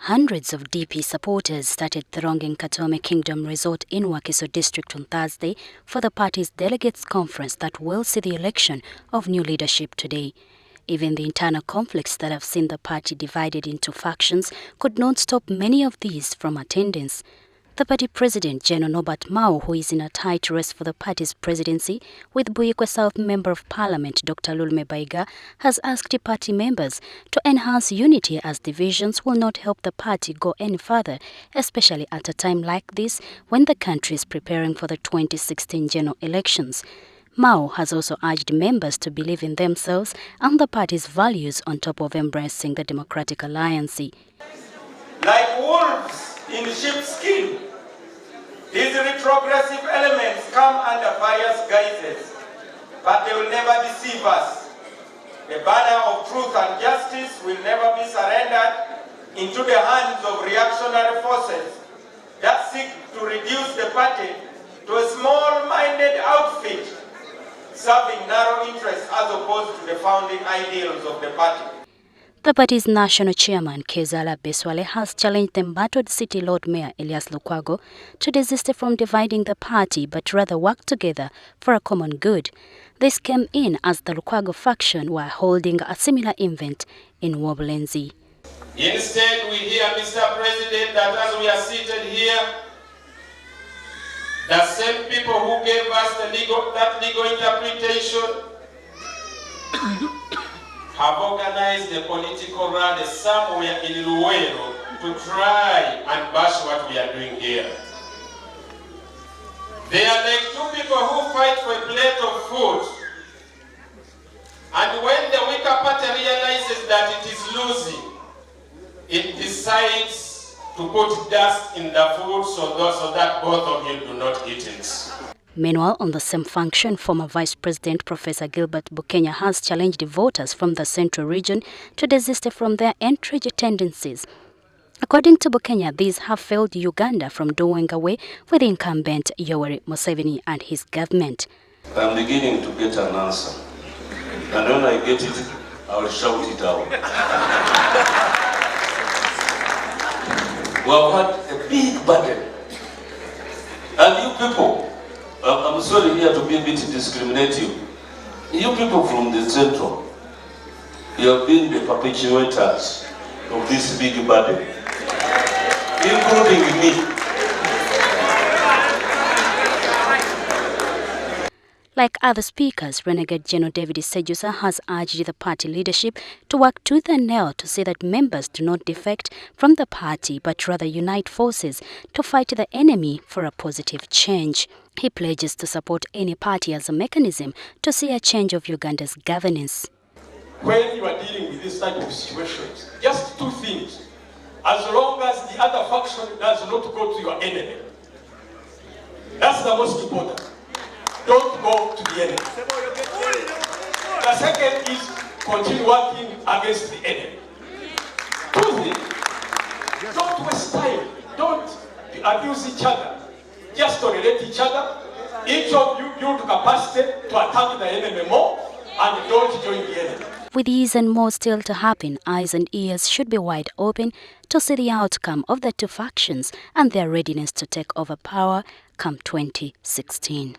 Hundreds of DP supporters started thronging Katomi Kingdom resort in Wakiso district on Thursday for the party's delegates conference that will see the election of new leadership today. Even the internal conflicts that have seen the party divided into factions could not stop many of these from attendance. The party president, General Nobert Mao, who is in a tight race for the party's presidency with Buikwe South Member of Parliament Dr. Lulume Bayiiga, has asked party members to enhance unity as divisions will not help the party go any further, especially at a time like this when the country is preparing for the 2016 general elections. Mao has also urged members to believe in themselves and the party's values on top of embracing the Democratic Alliance. Like wolves in sheepskin, these retrogressive elements come under various guises, but they will never deceive us. The banner of truth and justice will never be surrendered into the hands of reactionary forces that seek to reduce the party to a small-minded outfit, serving narrow interests as opposed to the founding ideals of the party. The party's national chairman, Kezala Beswale, has challenged the embattled City Lord Mayor Elias Lukwago to desist from dividing the party but rather work together for a common good. This came in as the Lukwago faction were holding a similar event in Woblenzi. Instead, we hear, Mr. President, that as we are seated here, the same people who gave us that legal interpretation have organized a political rally somewhere in Luero to try and bash what we are doing here. They are like two people who fight for a plate of food. And when the weaker party realizes that it is losing, it decides to put dust in the food so that both of you do not eat it. Meanwhile, on the same function, former Vice President Prof Gilbert Bukenya has challenged voters from the central region to desist from their entrenched tendencies. According to Bukenya, these have failed Uganda from doing away with the incumbent Yoweri Museveni and his government. I'm beginning to get an answer, and when I get it, I will shout it out. We have had a big burden, and you people, I'm sorry here to be a bit discriminative. You people from the central, you have been the perpetuators of this big burden, including me. Like other speakers, Renegade General David Sejusa has urged the party leadership to work tooth and nail to see that members do not defect from the party but rather unite forces to fight the enemy for a positive change. He pledges to support any party as a mechanism to see a change of Uganda's governance. When you are dealing with this type of situations, just two things. As long as the other faction does not go to your enemy, that's the most important. Don't go to the enemy. The second is continue working against the enemy. Two things. Don't waste time. Don't abuse each other. Just tolerate each other. Each of you build capacity to attack the enemy more and don't join the enemy. With these and more still to happen, eyes and ears should be wide open to see the outcome of the two factions and their readiness to take over power come 2016.